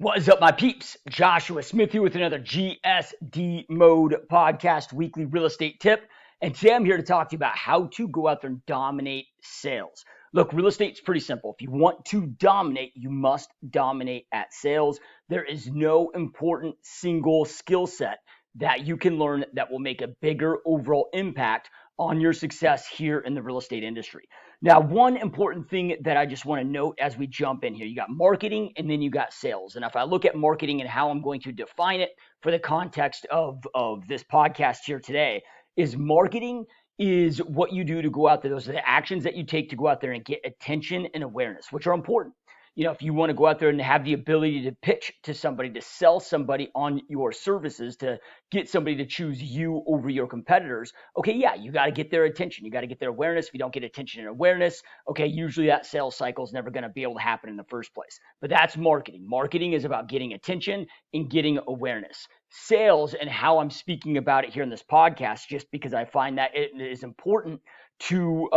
What is up, my peeps? Joshua Smith here with another GSD Mode podcast weekly real estate tip. And today I'm here to talk to you about how to go out there and dominate sales. Look, real estate's pretty simple. If you want to dominate, you must dominate at sales. There is no important single skill set that you can learn that will make a bigger overall impact on your success here in the real estate industry. Now, one important thing that I just want to note as we jump in here, you got marketing and then you got sales. And if I look at marketing and how I'm going to define it for the context of this podcast here today, is marketing is what you do to go out there. Those are the actions that you take to go out there and get attention and awareness, which are important. You know, if you want to go out there and have the ability to pitch to somebody, to sell somebody on your services, to get somebody to choose you over your competitors, okay, yeah, you got to get their attention. You got to get their awareness. If you don't get attention and awareness, okay, usually that sales cycle is never going to be able to happen in the first place. But that's marketing. Marketing is about getting attention and getting awareness. Sales, and how I'm speaking about it here in this podcast, just because I find that it is important to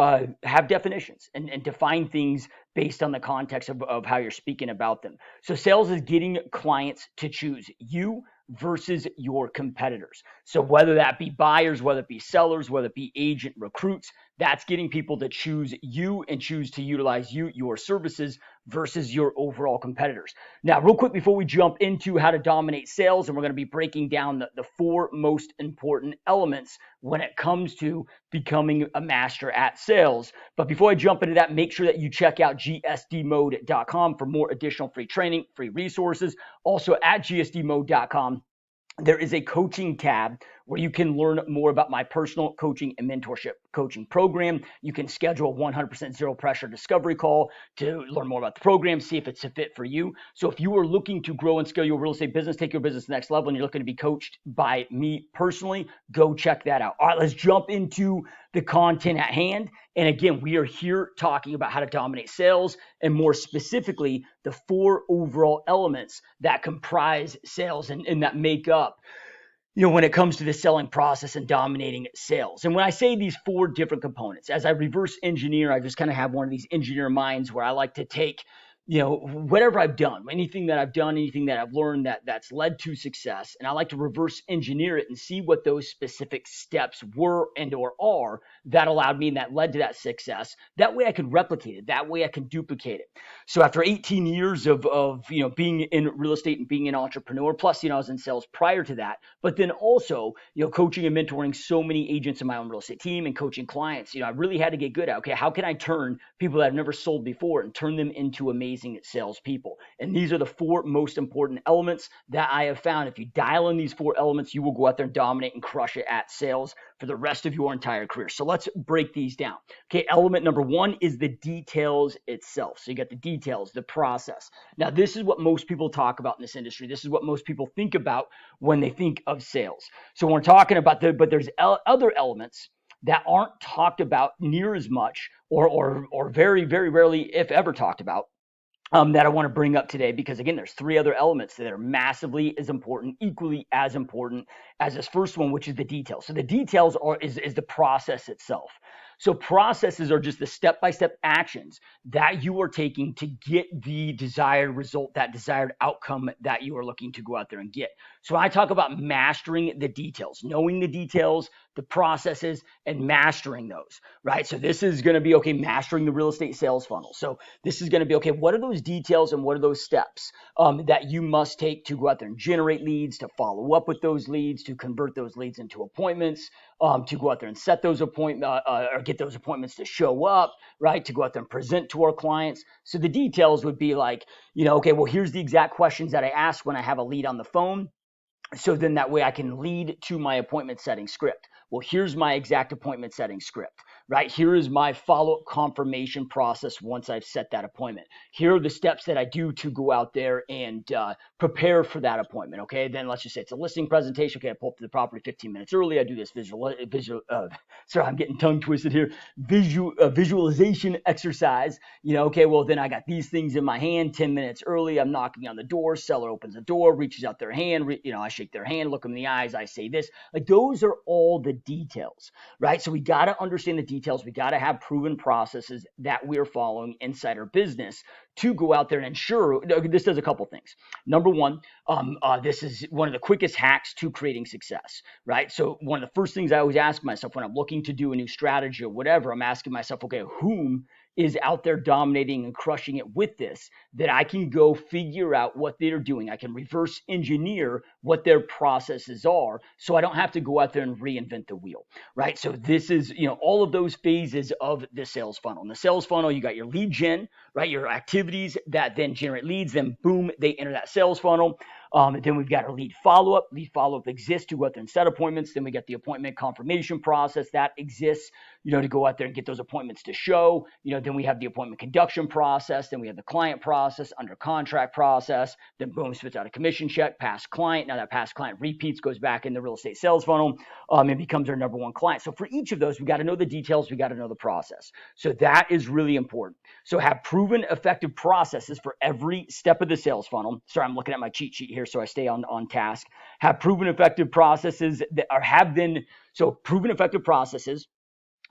have definitions and define things based on the context of how you're speaking about them. So sales is getting clients to choose you versus your competitors. So whether that be buyers, whether it be sellers, whether it be agent recruits, that's getting people to choose you and choose to utilize you, your services versus your overall competitors. Now, real quick before we jump into how to dominate sales, and we're going to be breaking down the four most important elements when it comes to becoming a master at sales. But before I jump into that, make sure that you check out GSDMode.com for more additional free training, free resources. Also at GSDMode.com, there is a coaching tab where you can learn more about my personal coaching and mentorship coaching program. You can schedule a 100% zero pressure discovery call to learn more about the program, see if it's a fit for you. So if you are looking to grow and scale your real estate business, take your business to the next level, and you're looking to be coached by me personally, go check that out. All right, let's jump into the content at hand. And again, we are here talking about how to dominate sales, and more specifically, the four overall elements that comprise sales and that make up, when it comes to the selling process and dominating sales. And when I say these four different components, as I reverse engineer, I just kind of have one of these engineer minds where I like to take, whatever I've done, anything that I've learned that's led to success, and I like to reverse engineer it and see what those specific steps were and or are that allowed me and that led to that success. That way I can replicate it. That way I can duplicate it. So after 18 years of being in real estate and being an entrepreneur, plus, I was in sales prior to that, but then also, coaching and mentoring so many agents in my own real estate team and coaching clients, I really had to get good at, okay, how can I turn people that have never sold before and turn them into amazing salespeople? And these are the four most important elements that I have found. If you dial in these four elements, you will go out there and dominate and crush it at sales for the rest of your entire career. So let's break these down. Okay, element number one is the details itself. So you got the details, the process. Now, this is what most people talk about in this industry. This is what most people think about when they think of sales. So when we're talking about but there's other elements that aren't talked about near as much, or very, very rarely, if ever, talked about, that I want to bring up today, because again, there's three other elements that are massively as important, equally as important as this first one, which is the details. So the details is the process itself. So processes are just the step-by-step actions that you are taking to get the desired result, that desired outcome that you are looking to go out there and get. So I talk about mastering the details, knowing the details, the processes, and mastering those, right? So this is going to be, okay, mastering the real estate sales funnel. So this is going to be, okay, what are those details and what are those steps that you must take to go out there and generate leads, to follow up with those leads, to convert those leads into appointments, to go out there and set those appointments or get those appointments to show up, right? To go out there and present to our clients. So the details would be like, okay, well, here's the exact questions that I ask when I have a lead on the phone. So then that way I can lead to my appointment setting script. Well, here's my exact appointment setting script, right? Here is my follow-up confirmation process once I've set that appointment. Here are the steps that I do to go out there and prepare for that appointment, okay? Then let's just say it's a listing presentation. Okay, I pull up to the property 15 minutes early. I do this sorry, I'm getting tongue twisted here. Visualization exercise, okay, well, then I got these things in my hand 10 minutes early. I'm knocking on the door. Seller opens the door, reaches out their hand. I shake their hand, look them in the eyes. I say this. Like, those are all the details, right? So we got to understand the details. We got to have proven processes that we're following inside our business to go out there and ensure. This does a couple things. Number one, this is one of the quickest hacks to creating success, right? So one of the first things I always ask myself when I'm looking to do a new strategy or whatever, I'm asking myself, okay, whom is out there dominating and crushing it with this, that I can go figure out what they're doing. I can reverse engineer what their processes are so I don't have to go out there and reinvent the wheel, right? So this is, all of those phases of the sales funnel. In the sales funnel, you got your lead gen, right? Your activities that then generate leads, then boom, they enter that sales funnel. And then we've got our lead follow-up. Lead follow-up exists to go out there and set appointments. Then we get the appointment confirmation process that exists, to go out there and get those appointments to show. Then we have the appointment conduction process. Then we have the client process, under contract process. Then boom, spits out a commission check, past client. Now that past client repeats, goes back in the real estate sales funnel, and becomes our number one client. So for each of those, we got to know the details. We got to know the process. So that is really important. So have proven effective processes for every step of the sales funnel. Sorry, I'm looking at my cheat sheet here so I stay on task. Have proven effective processes that have been, so proven effective processes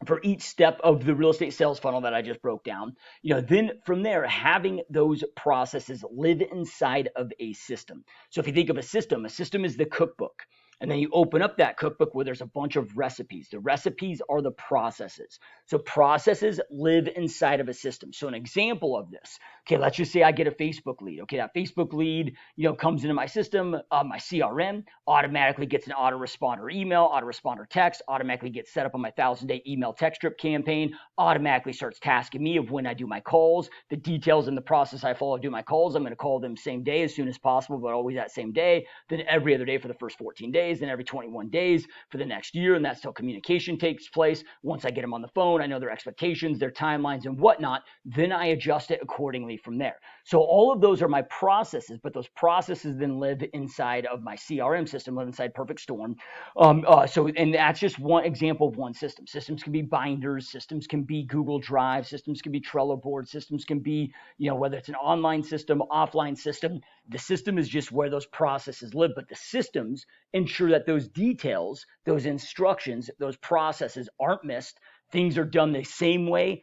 for each step of the real estate sales funnel that I just broke down. Then from there, having those processes live inside of a system. So if you think of a system is the cookbook. And then you open up that cookbook where there's a bunch of recipes. The recipes are the processes. So processes live inside of a system. So an example of this, okay, let's just say I get a Facebook lead. Okay, that Facebook lead, comes into my system, my CRM, automatically gets an autoresponder email, autoresponder text, automatically gets set up on my 1,000-day email text strip campaign, automatically starts tasking me of when I do my calls, the details and the process I follow to do my calls. I'm going to call them same day as soon as possible, but always that same day, then every other day for the first 14 days. Then every 21 days for the next year, and that's how communication takes place. Once I get them on the phone, I know their expectations, their timelines, and whatnot. Then I adjust it accordingly from there. So all of those are my processes, but those processes then live inside of my CRM system, live inside Perfect Storm. And that's just one example of one system. Systems can be binders, systems can be Google Drive, systems can be Trello board, systems can be, whether it's an online system, offline system. The system is just where those processes live, but the systems ensure that those details, those instructions, those processes aren't missed. Things are done the same way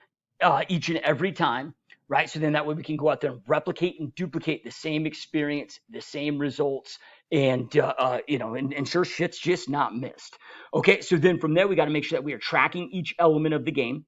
each and every time, right? So then that way we can go out there and replicate and duplicate the same experience, the same results, and ensure shit's just not missed. Okay, so then from there we got to make sure that we are tracking each element of the game.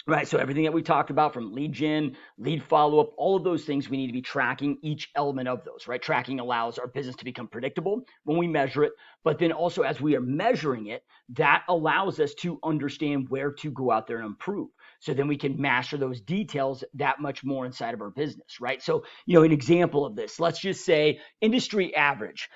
Right. So everything that we talked about, from lead gen, lead follow-up, all of those things, we need to be tracking each element of those, right? Tracking allows our business to become predictable when we measure it. But then also as we are measuring it, that allows us to understand where to go out there and improve. So then we can master those details that much more inside of our business, right? So, an example of this, let's just say industry average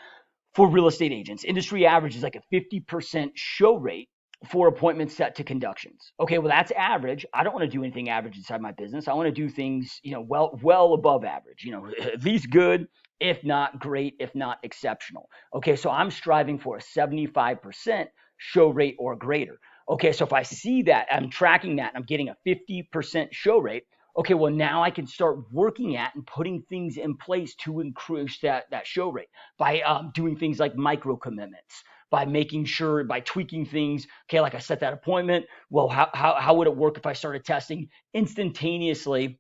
for real estate agents. Industry average is like a 50% show rate for appointments set to conductions. Okay, well, that's average. I don't want to do anything average inside my business. I want to do things, well above average, at least good, if not great, if not exceptional. Okay, so I'm striving for a 75% show rate or greater. Okay, so if I see that, I'm tracking that, and I'm getting a 50% show rate, okay, well, now I can start working at and putting things in place to increase that show rate by doing things like micro commitments, by making sure, by tweaking things. Okay, like I set that appointment. Well, how would it work if I started testing instantaneously,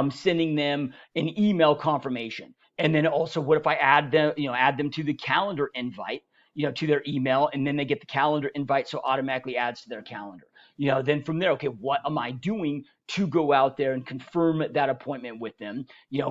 sending them an email confirmation? And then also, what if I add them to the calendar invite, to their email, and then they get the calendar invite, so automatically adds to their calendar. Then from there, okay, what am I doing to go out there and confirm that appointment with them,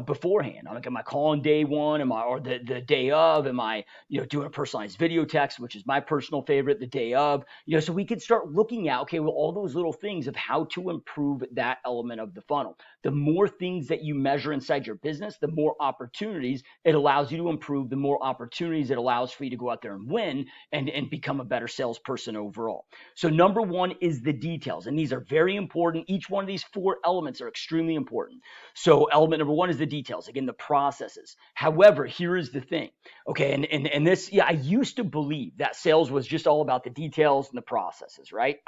beforehand? Am I calling day one? Or the day of? Am I, doing a personalized video text, which is my personal favorite, the day of? So we can start looking at, okay, well, all those little things of how to improve that element of the funnel. The more things that you measure inside your business, the more opportunities it allows you to improve, the more opportunities it allows for you to go out there and win and become a better salesperson overall. So number one is the details, and these are very important. Each one of these four elements are extremely important. So element number one is the details, again, the processes. However, here is the thing. Okay, and this, yeah, I used to believe that sales was just all about the details and the processes, right?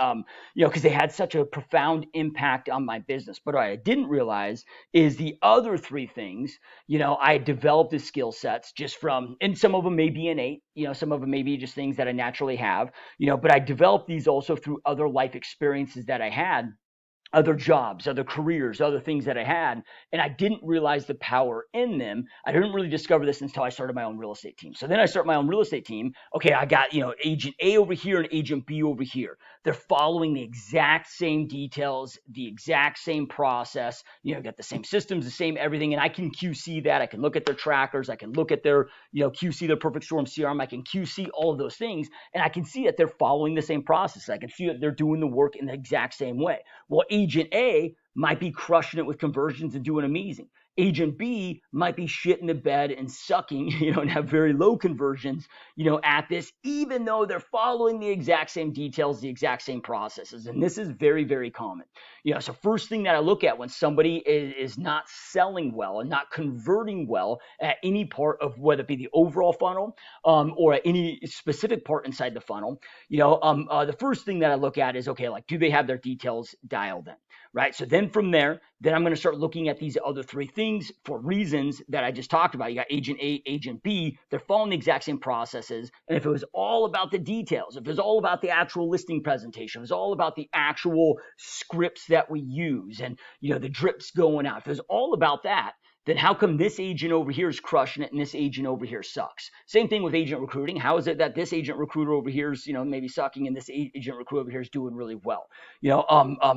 Because they had such a profound impact on my business. But what I didn't realize is the other three things. I developed the skill sets just from, and some of them may be innate, some of them may be just things that I naturally have, but I developed these also through other life experiences that I had, other jobs, other careers, other things that I had, and I didn't realize the power in them. I didn't really discover this until I started my own real estate team. So then I start my own real estate team. Okay, I got, agent A over here and agent B over here. They're following the exact same details, the exact same process, got the same systems, the same everything, and I can QC that. I can look at their trackers, I can look at their, QC their perfect storm CRM, I can QC all of those things, and I can see that they're following the same process. I can see that they're doing the work in the exact same way. Well, agent A might be crushing it with conversions and doing amazing. Agent B might be shitting the bed and sucking, and have very low conversions, at this, even though they're following the exact same details, the exact same processes. And this is very, very common. So first thing that I look at when somebody is not selling well and not converting well at any part of, whether it be the overall funnel, or at any specific part inside the funnel, the first thing that I look at is, okay, like, do they have their details dialed in? Right. So then from there, then I'm going to start looking at these other three things for reasons that I just talked about. You got agent A, agent B, they're following the exact same processes. And if it was all about the details, if it was all about the actual listing presentation, it was all about the actual scripts that we use and, the drips going out, if it was all about that, then how come this agent over here is crushing it and this agent over here sucks? Same thing with agent recruiting. How is it that this agent recruiter over here is, maybe sucking and this agent recruiter over here is doing really well?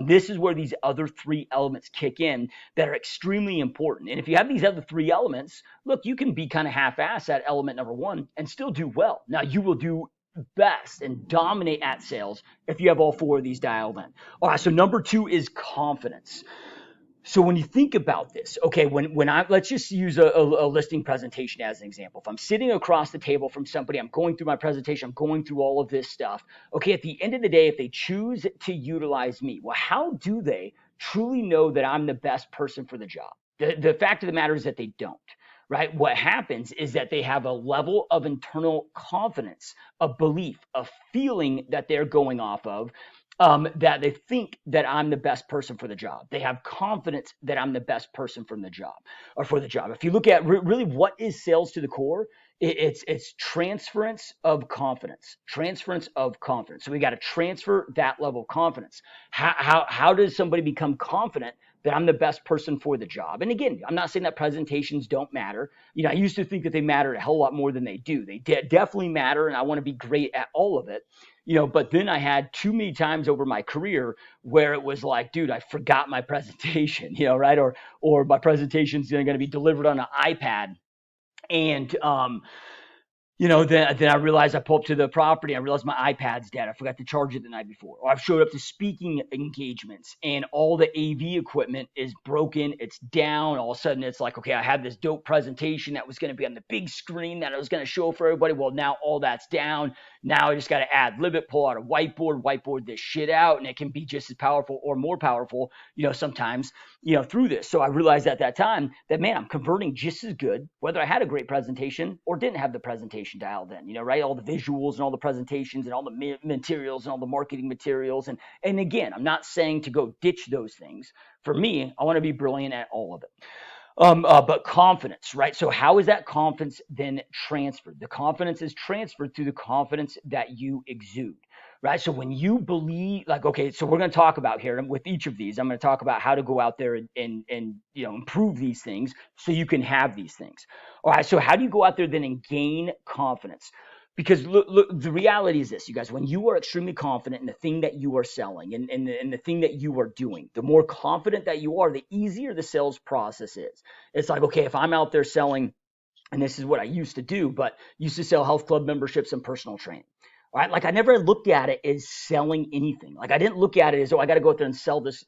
This is where these other three elements kick in that are extremely important. And if you have these other three elements, look, you can be kind of half-assed at element number one and still do well. Now, you will do best and dominate at sales if you have all four of these dialed in. All right, so number two is confidence. So when you think about this, okay, let's just use a listing presentation as an example. If I'm sitting across the table from somebody, I'm going through my presentation, I'm going through all of this stuff. Okay, at the end of the day, if they choose to utilize me, well, how do they truly know that I'm the best person for the job? The fact of the matter is that they don't. Right? What happens is that they have a level of internal confidence, a belief, a feeling that they're going off of, that they think that I'm the best person for the job. They have confidence that I'm the best person from the job or for the job. If you look at really what is sales to the core, it's transference of confidence. Transference of confidence. So we got to transfer that level of confidence. How does somebody become confident that I'm the best person for the job? And again, I'm not saying that presentations don't matter. I used to think that they mattered a hell lot more than they do. They definitely matter, and I want to be great at all of it. But then I had too many times over my career where it was like, dude, I forgot my presentation, right? Or my presentation's going to be delivered on an iPad. And then I realized I pull up to the property. I realized my iPad's dead. I forgot to charge it the night before. Or I've showed up to speaking engagements and all the AV equipment is broken. It's down. All of a sudden, it's like, okay, I had this dope presentation that was going to be on the big screen that I was going to show for everybody. Well, now all that's down. Now I just got to ad-lib it, pull out a whiteboard this shit out, and it can be just as powerful or more powerful, sometimes, through this. So I realized at that time that, man, I'm converting just as good, whether I had a great presentation or didn't have the presentation dialed in, right? All the visuals and all the presentations and all the materials and all the marketing materials. And again, I'm not saying to go ditch those things. For me, I want to be brilliant at all of it. But confidence, right? So how is that confidence then transferred? The confidence is transferred through the confidence that you exude, right? So when you believe, like, okay, so we're going to talk about here, and with each of these, I'm going to talk about how to go out there and improve these things so you can have these things. All right, so how do you go out there then and gain confidence? Because look, the reality is this, you guys, when you are extremely confident in the thing that you are selling and the thing that you are doing, the more confident that you are, the easier the sales process is. It's like, okay, if I'm out there selling, and this is what I used to do, but used to sell health club memberships and personal training. All right, like I never looked at it as selling anything. Like I didn't look at it as, oh, I got to go out there and sell this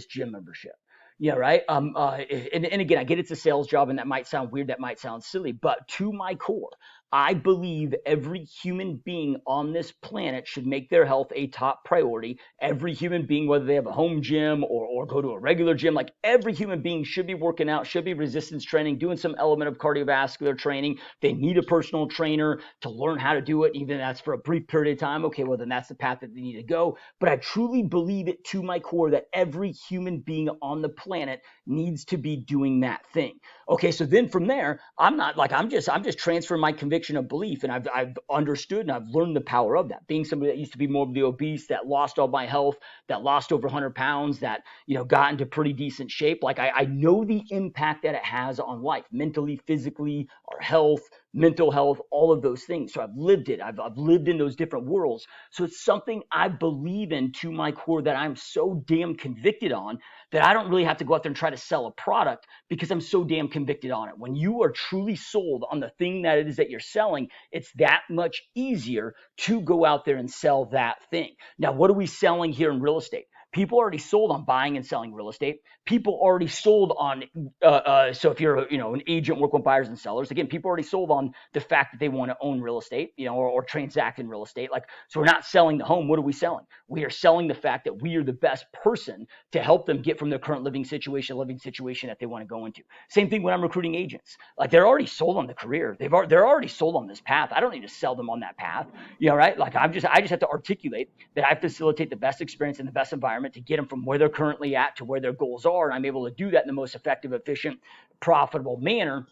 gym membership. Yeah, right. And again, I get it's a sales job, and that might sound weird, that might sound silly, but to my core, I believe every human being on this planet should make their health a top priority. Every human being, whether they have a home gym or go to a regular gym, like every human being should be working out, should be resistance training, doing some element of cardiovascular training. They need a personal trainer to learn how to do it, even if that's for a brief period of time. Okay, well, then that's the path that they need to go. But I truly believe it to my core that every human being on the planet needs to be doing that thing. Okay, so then from there, I'm just transferring my conviction of belief, and I've understood and I've learned the power of that. Being somebody that used to be morbidly obese, that lost all my health, that lost over 100 pounds, that got into pretty decent shape. Like I know the impact that it has on life, mentally, physically, our health, mental health, all of those things. So I've lived it. I've lived in those different worlds. So it's something I believe in to my core that I'm so damn convicted on that I don't really have to go out there and try to sell a product because I'm so damn convicted on it. When you are truly sold on the thing that it is that you're selling, it's that much easier to go out there and sell that thing. Now, what are we selling here in real estate? People already sold on buying and selling real estate. People already sold on, so if you're, an agent working with buyers and sellers, again, people already sold on the fact that they want to own real estate, or transact in real estate. Like, so we're not selling the home. What are we selling? We are selling the fact that we are the best person to help them get from their current living situation that they want to go into. Same thing when I'm recruiting agents. Like, they're already sold on the career. They're already sold on this path. I don't need to sell them on that path, right? Like, I just have to articulate that I facilitate the best experience in the best environment to get them from where they're currently at to where their goals are. And I'm able to do that in the most effective, efficient, profitable manner,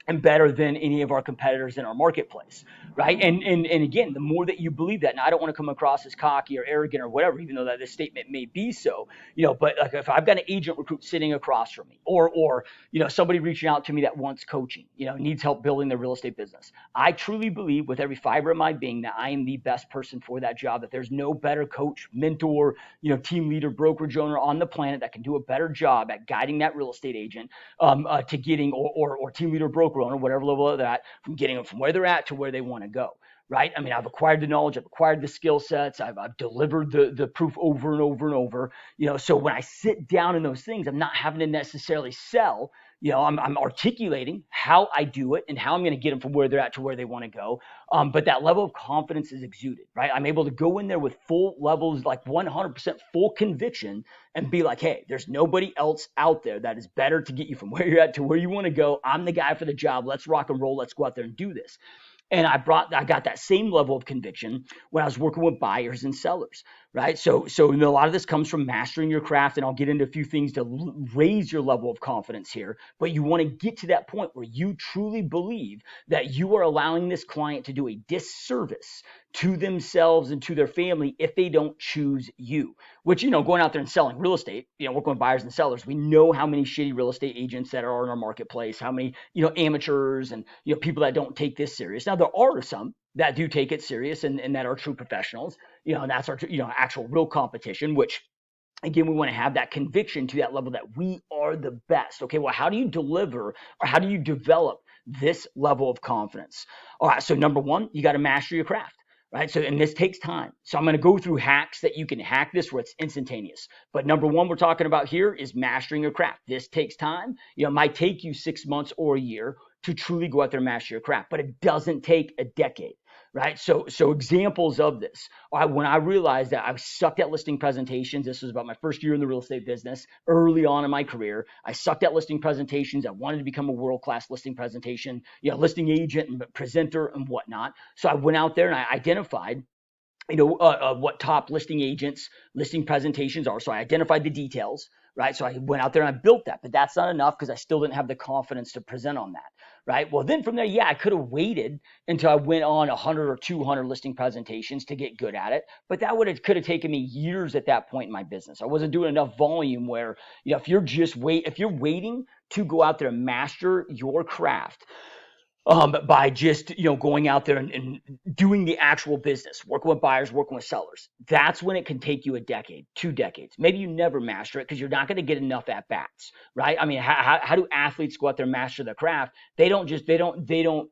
and better than any of our competitors in our marketplace, right? And again, the more that you believe that, and I don't want to come across as cocky or arrogant or whatever, even though that this statement may be so, but like if I've got an agent recruit sitting across from me, or somebody reaching out to me that wants coaching, needs help building their real estate business, I truly believe with every fiber of my being that I am the best person for that job. That there's no better coach, mentor, team leader, brokerage owner on the planet that can do a better job at guiding that real estate agent to getting, or team leader, broker owner, whatever level of that, from getting them from where they're at to where they want to go. Right? I mean, I've acquired the knowledge, I've acquired the skill sets, I've delivered the proof over and over and over. So when I sit down in those things, I'm not having to necessarily sell. I'm articulating how I do it and how I'm going to get them from where they're at to where they want to go. But that level of confidence is exuded, right? I'm able to go in there with full levels, like 100% full conviction, and be like, hey, there's nobody else out there that is better to get you from where you're at to where you want to go. I'm the guy for the job. Let's rock and roll. Let's go out there and do this. And I got that same level of conviction when I was working with buyers and sellers, right? So a lot of this comes from mastering your craft, and I'll get into a few things to raise your level of confidence here. But you want to get to that point where you truly believe that you are allowing this client to do a disservice to themselves and to their family if they don't choose you. Which, going out there and selling real estate, working with buyers and sellers, we know how many shitty real estate agents that are in our marketplace, how many, amateurs and, people that don't take this serious. Now, there are some that do take it serious and that are true professionals, and that's our, actual real competition, which, again, we want to have that conviction to that level that we are the best. Okay, well, how do you deliver, or how do you develop this level of confidence? All right, so number one, you got to master your craft. Right. So, and this takes time. So I'm going to go through hacks that you can hack this where it's instantaneous. But number one, we're talking about here is mastering your craft. This takes time. It might take you 6 months or a year to truly go out there and master your craft, but it doesn't take a decade. Right. So examples of this. When I realized that I sucked at listing presentations, this was about my first year in the real estate business, early on in my career. I sucked at listing presentations. I wanted to become a world-class listing presentation, listing agent and presenter and whatnot. So I went out there and I identified what top listing agents, listing presentations are. So I identified the details, right? So I went out there and I built that, but that's not enough because I still didn't have the confidence to present on that, right? Well, then from there, I could have waited until I went on 100 or 200 listing presentations to get good at it, but that could have taken me years at that point in my business. I wasn't doing enough volume where, if you're waiting to go out there and master your craft, by just, going out there and doing the actual business, working with buyers, working with sellers. That's when it can take you a decade, 2 decades. Maybe you never master it because you're not going to get enough at bats, right? I mean, how do athletes go out there and master their craft? They don't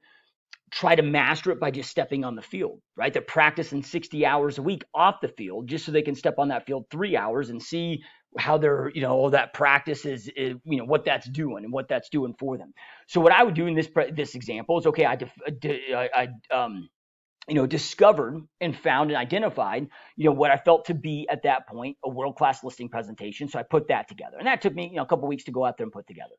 try to master it by just stepping on the field, right? They're practicing 60 hours a week off the field just so they can step on that field 3 hours and see how they're, all that practice is, what that's doing and what that's doing for them. So what I would do in this example is, okay, discovered and found and identified, what I felt to be at that point a world-class listing presentation. So I put that together, and that took me, a couple weeks to go out there and put together.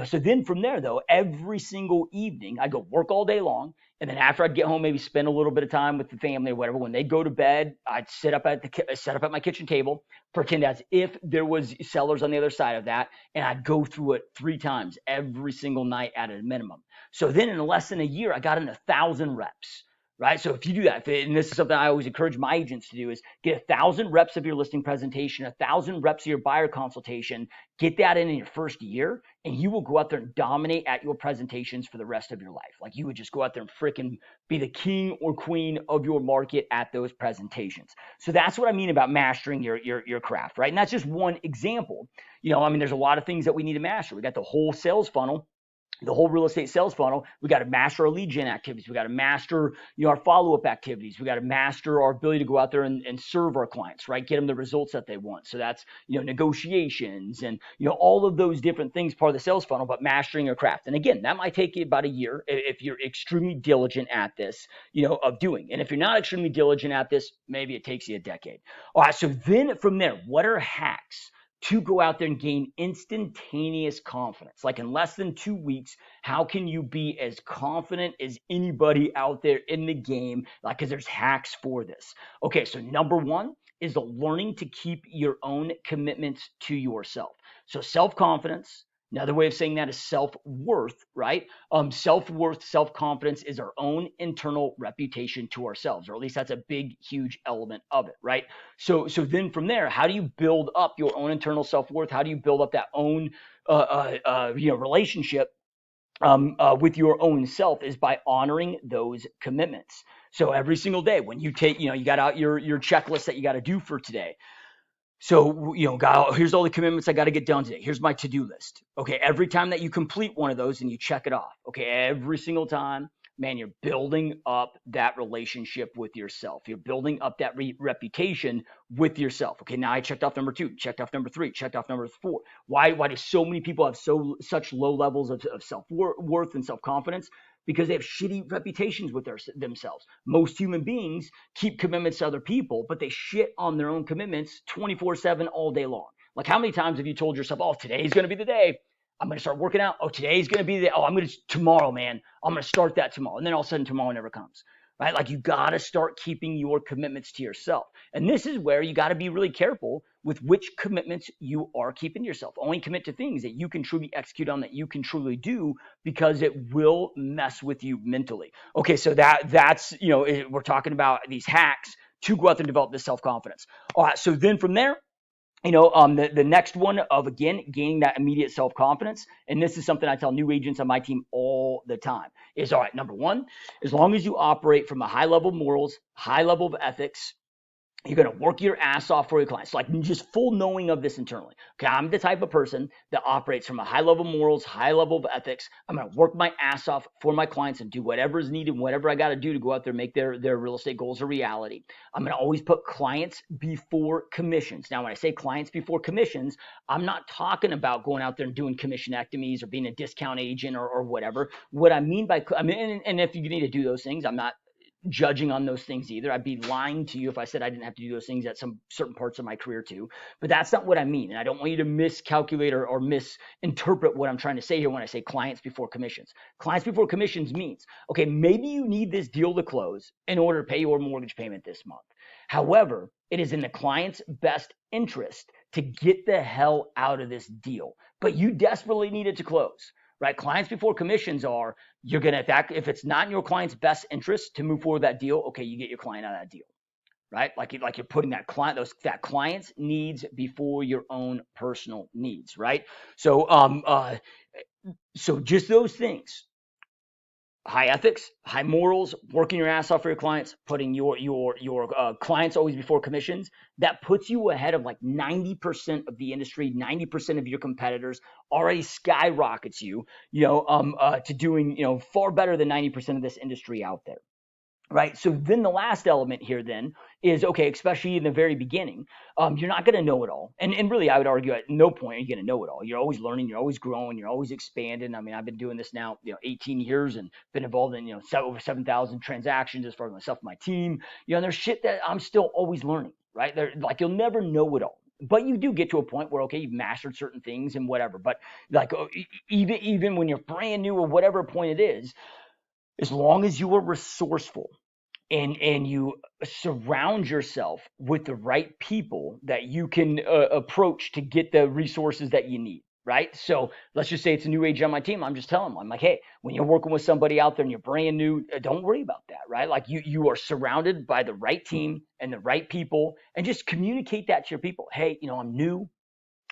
So then from there, though, every single evening I go work all day long, and then after I'd get home, maybe spend a little bit of time with the family or whatever. When they go to bed, I'd set up at my kitchen table, pretend as if there was sellers on the other side of that, and I'd go through it 3 times every single night at a minimum. So then in less than a year, I got in 1,000 reps. Right. So if you do that, and this is something I always encourage my agents to do, is get 1,000 reps of your listing presentation, 1,000 reps of your buyer consultation, get that in your first year, and you will go out there and dominate at your presentations for the rest of your life. Like, you would just go out there and freaking be the king or queen of your market at those presentations. So that's what I mean about mastering your craft, right? And that's just one example. There's a lot of things that we need to master. We got the whole sales funnel, the whole real estate sales funnel. We got to master our lead gen activities. We got to master, our follow-up activities. We got to master our ability to go out there and serve our clients, right? Get them the results that they want. So that's, negotiations and, all of those different things, part of the sales funnel, but mastering your craft. And again, that might take you about a year if you're extremely diligent at this, of doing. And if you're not extremely diligent at this, maybe it takes you a decade. All right. So then from there, what are hacks to go out there and gain instantaneous confidence? Like, in less than 2 weeks, how can you be as confident as anybody out there in the game? Like, because there's hacks for this. Okay, so number one is the learning to keep your own commitments to yourself. So self-confidence. Another way of saying that is self-worth, right? Self-worth, self-confidence is our own internal reputation to ourselves, or at least that's a big, huge element of it, right? So then from there, how do you build up your own internal self-worth? How do you build up that own, relationship with your own self? Is by honoring those commitments. So every single day when you take, you got out your checklist that you got to do for today. So, here's all the commitments I got to get done today. Here's my to-do list. Okay, every time that you complete one of those and you check it off, okay, every single time, man, you're building up that relationship with yourself. You're building up that reputation with yourself. Okay, now I checked off number 2, checked off number 3, checked off number 4. Why do so many people have such low levels of self-worth and self-confidence? Because they have shitty reputations with themselves. Most human beings keep commitments to other people, but they shit on their own commitments 24/7 all day long. Like, how many times have you told yourself, oh, today's going to be the day I'm going to start working out. Oh, today's going to be tomorrow, man. I'm going to start that tomorrow. And then all of a sudden tomorrow never comes, right? Like, you got to start keeping your commitments to yourself. And this is where you got to be really careful with which commitments you are keeping to yourself. Only commit to things that you can truly execute on, that you can truly do, because it will mess with you mentally. Okay, so that's, we're talking about these hacks to go out there and develop this self-confidence. All right, so then from there, the next one of, again, gaining that immediate self-confidence, and this is something I tell new agents on my team all the time, is, all right, number one, as long as you operate from a high level of morals, high level of ethics, you're going to work your ass off for your clients. Like, just full knowing of this internally. Okay, I'm the type of person that operates from a high level of morals, high level of ethics. I'm going to work my ass off for my clients and do whatever is needed, whatever I got to do to go out there and make their real estate goals a reality. I'm going to always put clients before commissions. Now, when I say clients before commissions, I'm not talking about going out there and doing commissionectomies or being a discount agent or whatever. What I mean by, and if you need to do those things, I'm not judging on those things either. I'd be lying to you if I said I didn't have to do those things at some certain parts of my career too. But that's not what I mean. And I don't want you to miscalculate or misinterpret what I'm trying to say here when I say clients before commissions. Clients before commissions means, okay, maybe you need this deal to close in order to pay your mortgage payment this month. However, it is in the client's best interest to get the hell out of this deal, but you desperately need it to close. Right? Clients before commissions are, you're going to, if it's not in your client's best interest to move forward that deal, okay, you get your client out of that deal, right? Like you're putting that client's needs before your own personal needs, right? So, so just those things: high ethics, high morals, working your ass off for your clients, putting your clients always before commissions. That puts you ahead of like 90% of the industry, 90% of your competitors. Already skyrockets you, to doing, far better than 90% of this industry out there. right? So then the last element here then is, okay, especially in the very beginning, you're not going to know it all. And really, I would argue at no point are you going to know it all. You're always learning, you're always growing, you're always expanding. I mean, I've been doing this now, 18 years and been involved in, over 7,000 transactions as far as myself and my team. There's shit that I'm still always learning, right? Like, you'll never know it all. But you do get to a point where, okay, you've mastered certain things and whatever. But like, even when you're brand new or whatever point it is, as long as you are resourceful and you surround yourself with the right people that you can approach to get the resources that you need, right? So let's just say it's a new age on my team. I'm just telling them, I'm like, hey, when you're working with somebody out there and you're brand new, don't worry about that, right? Like, you are surrounded by the right team and the right people, and just communicate that to your people. Hey, I'm new.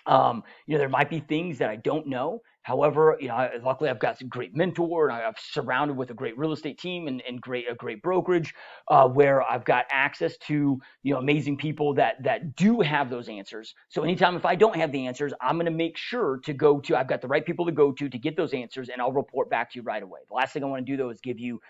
There might be things that I don't know. However, luckily I've got a great mentor, and I'm surrounded with a great real estate team and a great brokerage, where I've got access to, amazing people that do have those answers. So anytime if I don't have the answers, I'm going to make sure to go to, I've got the right people to go to get those answers, and I'll report back to you right away. The last thing I want to do though is give you,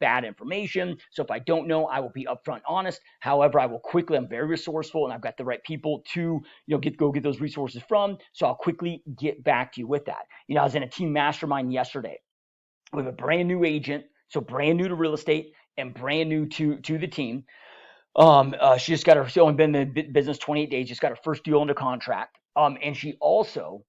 bad information. So if I don't know, I will be upfront honest. However, I will quickly, I'm very resourceful, and I've got the right people to, go get those resources from. So I'll quickly get back to you with that. I was in a team mastermind yesterday with a brand new agent, so brand new to real estate and brand new to the team. She just got she only been in the business 28 days, just got her first deal under contract. And she also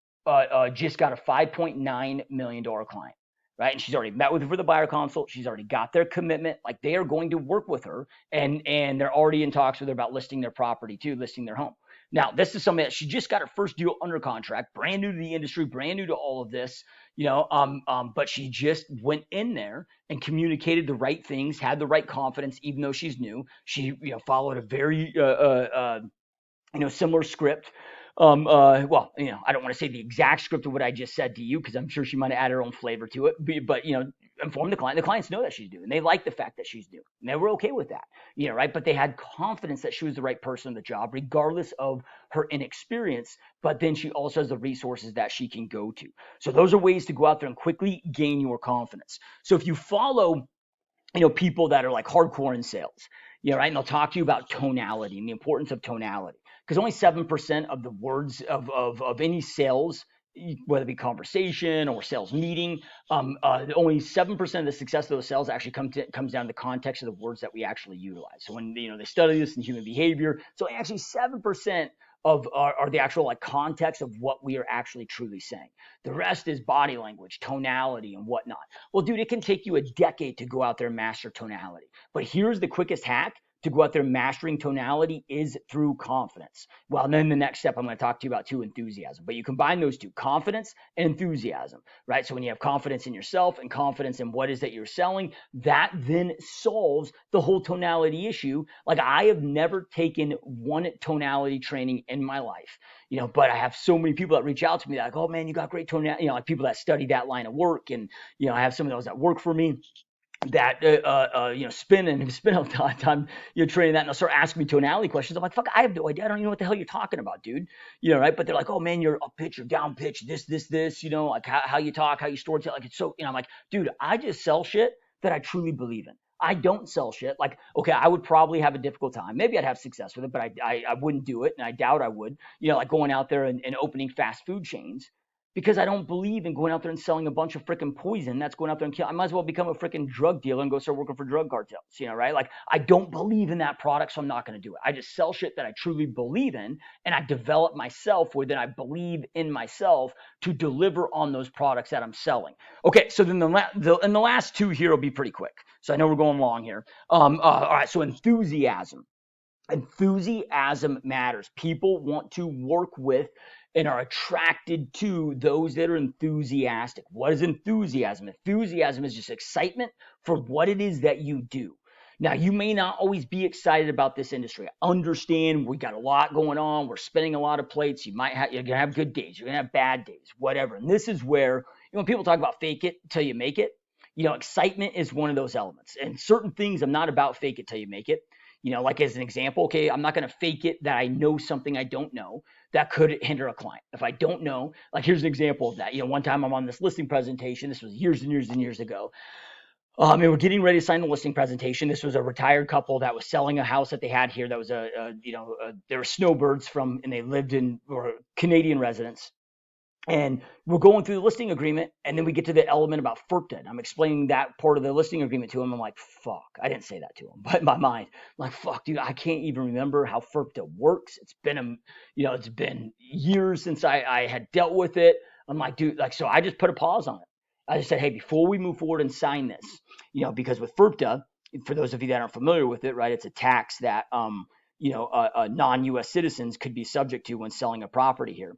just got a $5.9 million client, right? And she's already met with her for the buyer consult. She's already got their commitment. Like, they are going to work with her, and they're already in talks with her about listing their property too, listing their home. Now, this is something that she just got her first deal under contract, brand new to the industry, brand new to all of this, but she just went in there and communicated the right things, had the right confidence, even though she's new. She, followed a very, similar script. Well, I don't want to say the exact script of what I just said to you, because I'm sure she might have added her own flavor to it. But inform the client. The clients know that she's new, and they like the fact that she's new, and they were okay with that. Right? But they had confidence that she was the right person in the job, regardless of her inexperience. But then she also has the resources that she can go to. So those are ways to go out there and quickly gain your confidence. So if you follow, people that are like hardcore in sales, right? And they'll talk to you about tonality and the importance of tonality, because only 7% of the words of any sales, whether it be conversation or sales meeting, only 7% of the success of those sales actually comes down to the context of the words that we actually utilize. So when, they study this in human behavior, so actually 7% are the actual like context of what we are actually truly saying. The rest is body language, tonality, and whatnot. Well, dude, it can take you a decade to go out there and master tonality. But here's the quickest hack to go out there mastering tonality is through confidence. Well, and then the next step I'm going to talk to you about too, enthusiasm. But you combine those two, confidence and enthusiasm, right? So when you have confidence in yourself and confidence in what is that you're selling, that then solves the whole tonality issue. Like, I have never taken one tonality training in my life, but I have so many people that reach out to me like, oh man, you got great tonality, like people that study that line of work. And, I have some of those that work for me that spend a lot of time training that, and they'll start asking me tonality questions. I'm like, fuck, I have no idea. I don't even know what the hell you're talking about, dude. Right? But they're like, oh man, you're up pitch, you're down pitch, this, like how you talk, how you storytell. Like, it's so, I'm like, dude, I just sell shit that I truly believe in. I don't sell shit. Like, okay, I would probably have a difficult time. Maybe I'd have success with it, but I wouldn't do it, and I doubt I would. Like going out there and opening fast food chains, because I don't believe in going out there and selling a bunch of freaking poison that's going out there and kill. I might as well become a freaking drug dealer and go start working for drug cartels, right? Like, I don't believe in that product, so I'm not going to do it. I just sell shit that I truly believe in, and I develop myself where then I believe in myself to deliver on those products that I'm selling. Okay, so then the last two here will be pretty quick. So I know we're going long here. All right, so enthusiasm. Enthusiasm matters. People want to work with and are attracted to those that are enthusiastic. What is enthusiasm? Enthusiasm is just excitement for what it is that you do. Now, you may not always be excited about this industry. I understand we got a lot going on. We're spinning a lot of plates. You're going to have good days. You're going to have bad days, whatever. And this is where, when people talk about fake it till you make it, excitement is one of those elements. And certain things, I'm not about fake it till you make it. Like as an example, okay, I'm not going to fake it that I know something I don't know that could hinder a client. If I don't know, like here's an example of that. One time I'm on this listing presentation. This was years and years and years ago. And we're getting ready to sign the listing presentation. This was a retired couple that was selling a house that they had here. That was they were snowbirds and they lived in, or Canadian residents. And we're going through the listing agreement, and then we get to the element about FERPTA. I'm explaining that part of the listing agreement to him. I'm like, fuck. I didn't say that to him, but in my mind, I'm like, fuck, dude, I can't even remember how FERPTA works. It's been years since I had dealt with it. I'm like, dude, so I just put a pause on it. I just said, hey, before we move forward and sign this, because with FERPTA, for those of you that aren't familiar with it, right, it's a tax that non-U.S. citizens could be subject to when selling a property here.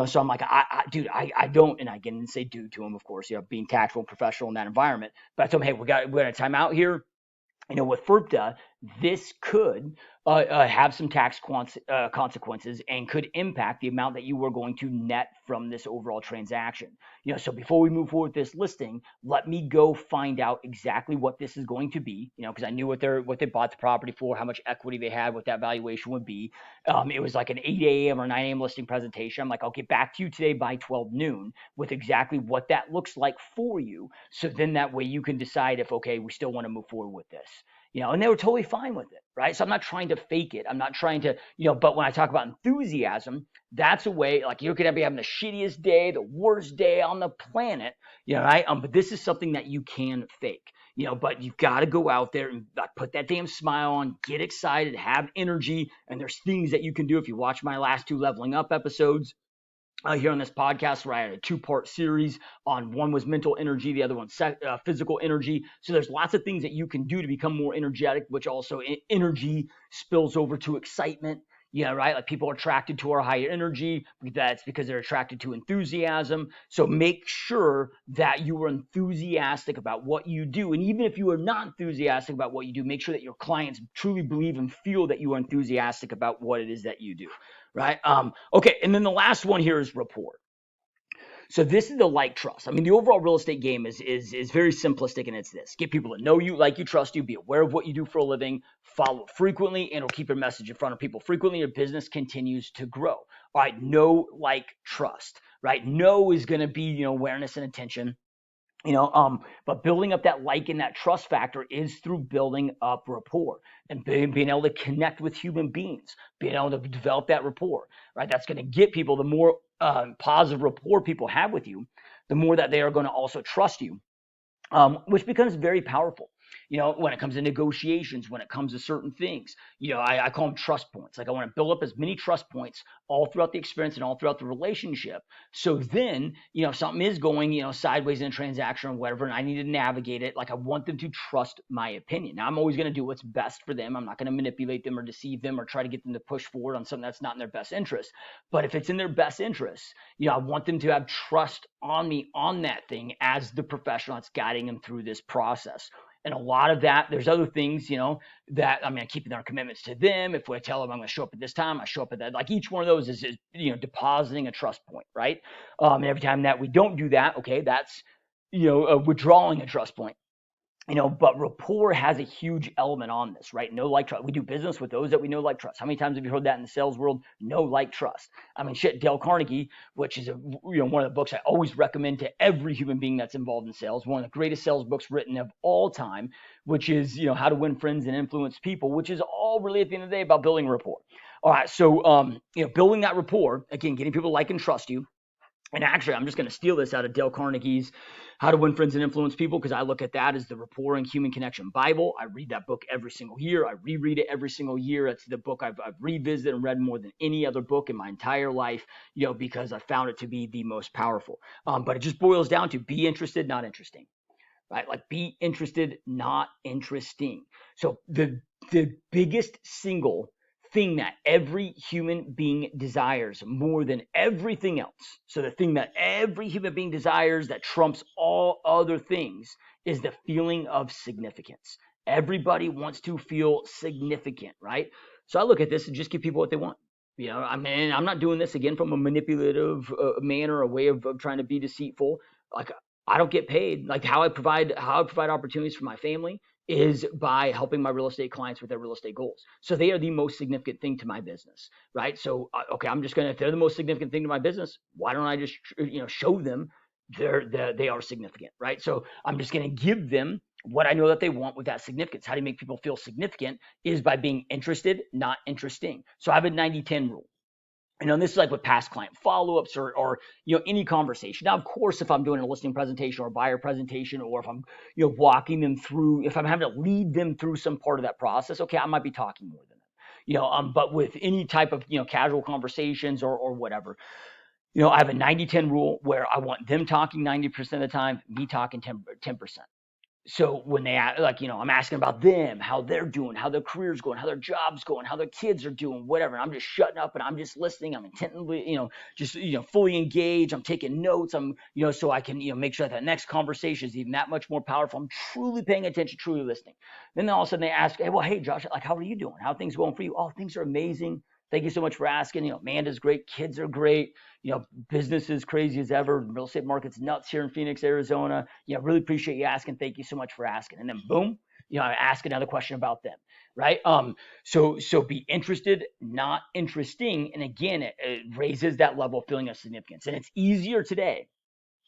So I'm like, I don't, and I didn't say dude to him, of course, being tactful and professional in that environment. But I told him, hey, we're going to time out here. With FERPTA, this could have some tax consequences and could impact the amount that you are going to net from this overall transaction. So before we move forward with this listing, let me go find out exactly what this is going to be. Because I knew what they bought the property for, how much equity they had, what that valuation would be. It was like an 8 a.m. or 9 a.m. listing presentation. I'm like, I'll get back to you today by 12 noon with exactly what that looks like for you. So then that way you can decide if, okay, we still want to move forward with this. And they were totally fine with it, right? So I'm not trying to fake it. I'm not trying to, but when I talk about enthusiasm, that's a way, like you're going to be having the shittiest day, the worst day on the planet, right? But this is something that you can fake, but you've got to go out there and put that damn smile on, get excited, have energy. And there's things that you can do. If you watch my last 2 leveling up episodes, here on this podcast, where I had a 2-part series on, one was mental energy, the other one physical energy. So there's lots of things that you can do to become more energetic, which also energy spills over to excitement. Right? Like people are attracted to our higher energy. That's because they're attracted to enthusiasm. So make sure that you are enthusiastic about what you do. And even if you are not enthusiastic about what you do, make sure that your clients truly believe and feel that you are enthusiastic about what it is that you do. Right? Okay. And then the last one here is rapport. So this is the like trust. I mean, the overall real estate game is very simplistic, and it's this: get people to know you, like you, trust you, be aware of what you do for a living, follow frequently, and it'll keep your message in front of people frequently. Your business continues to grow. All right, know, like, trust. Right? Know is going to be awareness and attention. But building up that like and that trust factor is through building up rapport and being able to connect with human beings, being able to develop that rapport, right? That's going to get people, the more positive rapport people have with you, the more that they are going to also trust you, which becomes very powerful. When it comes to negotiations, when it comes to certain things, I call them trust points. Like I want to build up as many trust points all throughout the experience and all throughout the relationship. So then, something is going, sideways in a transaction or whatever, and I need to navigate it. Like I want them to trust my opinion. Now I'm always going to do what's best for them. I'm not going to manipulate them or deceive them or try to get them to push forward on something that's not in their best interest. But if it's in their best interest, I want them to have trust on me on that thing as the professional that's guiding them through this process. And a lot of that, there's other things, that keeping our commitments to them. If we tell them I'm going to show up at this time, I show up at that. Like each one of those is depositing a trust point, right? And every time that we don't do that, okay, that's, withdrawing a trust point. But rapport has a huge element on this, right? Know, like, trust. We do business with those that we know, like, trust. How many times have you heard that in the sales world? Know, like, trust. Dale Carnegie, which is one of the books I always recommend to every human being that's involved in sales. One of the greatest sales books written of all time, which is, How to Win Friends and Influence People, which is all really at the end of the day about building rapport. All right, so building that rapport, again, getting people to like and trust you. And actually, I'm just going to steal this out of Dale Carnegie's How to Win Friends and Influence People, because I look at that as the Rapport and Human Connection Bible. I read that book every single year. I reread it every single year. It's the book I've revisited and read more than any other book in my entire life, because I found it to be the most powerful. But it just boils down to be interested, not interesting. Right? Like be interested, not interesting. So the biggest single thing that every human being desires more than everything else. So the thing that every human being desires that trumps all other things is the feeling of significance. Everybody wants to feel significant, right? So I look at this and just give people what they want. I'm not doing this again from a manipulative manner, a way of trying to be deceitful. Like I don't get paid. Like how I provide opportunities for my family is by helping my real estate clients with their real estate goals. So they are the most significant thing to my business, right? So, okay, if they're the most significant thing to my business, why don't I just, show them they are significant, right? So I'm just going to give them what I know that they want with that significance. How do you make people feel significant is by being interested, not interesting. So I have a 90-10 rule. And this is like with past client follow-ups or any conversation. Now, of course, if I'm doing a listing presentation or a buyer presentation, or if I'm walking them through, if I'm having to lead them through some part of that process, okay, I might be talking more than them. But with any type of casual conversations or whatever, I have a 90-10 rule where I want them talking 90% of the time, me talking 10%. So when they I'm asking about them, how they're doing, how their career's going, how their job's going, how their kids are doing, whatever. And I'm just shutting up and I'm just listening. I'm intently, just fully engaged. I'm taking notes. I'm, so I can, make sure that next conversation is even that much more powerful. I'm truly paying attention, truly listening. Then all of a sudden they ask, hey, Josh, like, how are you doing? How are things going for you? Oh, things are amazing. Thank you so much for asking. Amanda's great. Kids are great. Business is crazy as ever. Real estate market's nuts here in Phoenix, Arizona. Really appreciate you asking. Thank you so much for asking. And then boom, I ask another question about them, right? So be interested, not interesting. And again, it raises that level of feeling of significance. And it's easier today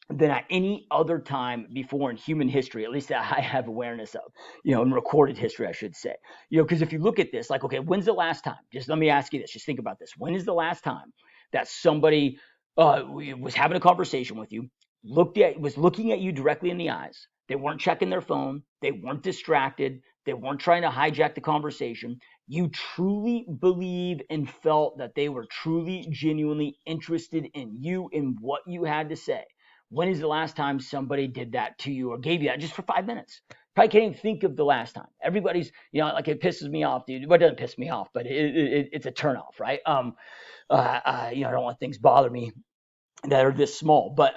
than at any other time before in human history, at least that I have awareness of, in recorded history, I should say. Because if you look at this, like, okay, when's the last time? Just let me ask you this. Just think about this. When is the last time that somebody was having a conversation with you, was looking at you directly in the eyes? They weren't checking their phone. They weren't distracted. They weren't trying to hijack the conversation. You truly believe and felt that they were truly, genuinely interested in you and what you had to say. When is the last time somebody did that to you or gave you that just for 5 minutes? Probably can't even think of the last time. Everybody's, like, it pisses me off, dude. Well, it doesn't piss me off, but it's a turnoff, right? I don't want things bother me that are this small, but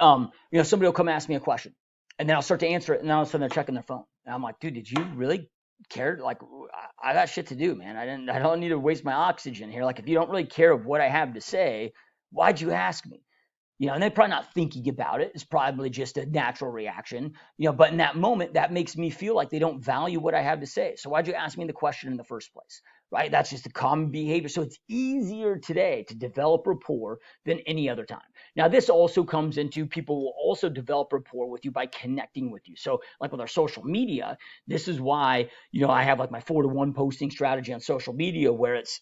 somebody will come ask me a question, and then I'll start to answer it, and then all of a sudden they're checking their phone, and I'm like, dude, did you really care? Like, I got shit to do, man. I don't need to waste my oxygen here. Like, if you don't really care of what I have to say, why'd you ask me? And they're probably not thinking about it. It's probably just a natural reaction, but in that moment, that makes me feel like they don't value what I have to say. So why'd you ask me the question in the first place, right? That's just a common behavior. So it's easier today to develop rapport than any other time. Now, this also comes into people will also develop rapport with you by connecting with you. So like with our social media, this is why, I have like my 4-to-1 posting strategy on social media where it's,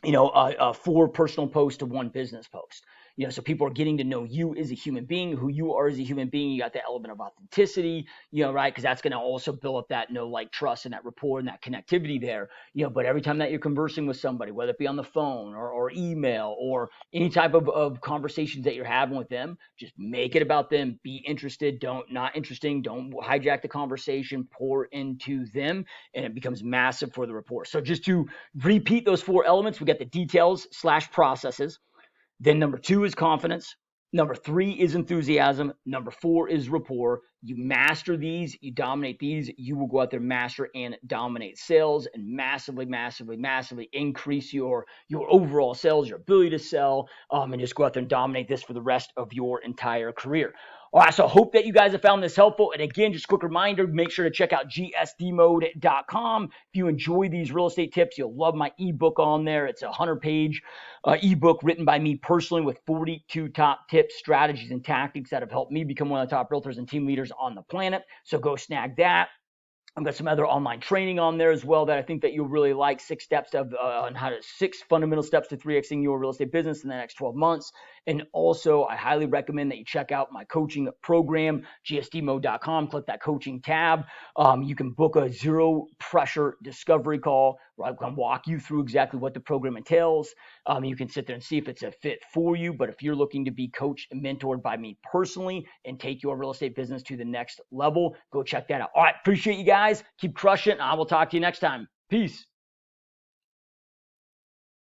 4 personal posts to 1 business post. So people are getting to know you as a human being, who you are as a human being. You got the element of authenticity, right? Because that's going to also build up that trust and that rapport and that connectivity there. But every time that you're conversing with somebody, whether it be on the phone or email or any type of conversations that you're having with them, just make it about them. Be interested. Not interesting. Don't hijack the conversation. Pour into them, and it becomes massive for the rapport. So just to repeat those 4 elements, we got the details/processes. Then number 2 is confidence. Number 3 is enthusiasm. Number 4 is rapport. You master these, you dominate these, you will go out there, master and dominate sales, and massively, massively, massively increase your overall sales, your ability to sell, and just go out there and dominate this for the rest of your entire career. All right, so I hope that you guys have found this helpful. And again, just a quick reminder, make sure to check out GSDMode.com. If you enjoy these real estate tips, you'll love my ebook on there. It's a 100-page ebook written by me personally with 42 top tips, strategies, and tactics that have helped me become one of the top realtors and team leaders on the planet. So go snag that. I've got some other online training on there as well that I think that you'll really like. 6 fundamental steps to 3xing your real estate business in the next 12 months. And also, I highly recommend that you check out my coaching program, GSDMode.com. Click that coaching tab. You can book a 0 pressure discovery call where I can walk you through exactly what the program entails. You can sit there and see if it's a fit for you. But if you're looking to be coached and mentored by me personally and take your real estate business to the next level, go check that out. All right, appreciate you guys. Keep crushing. I will talk to you next time. Peace.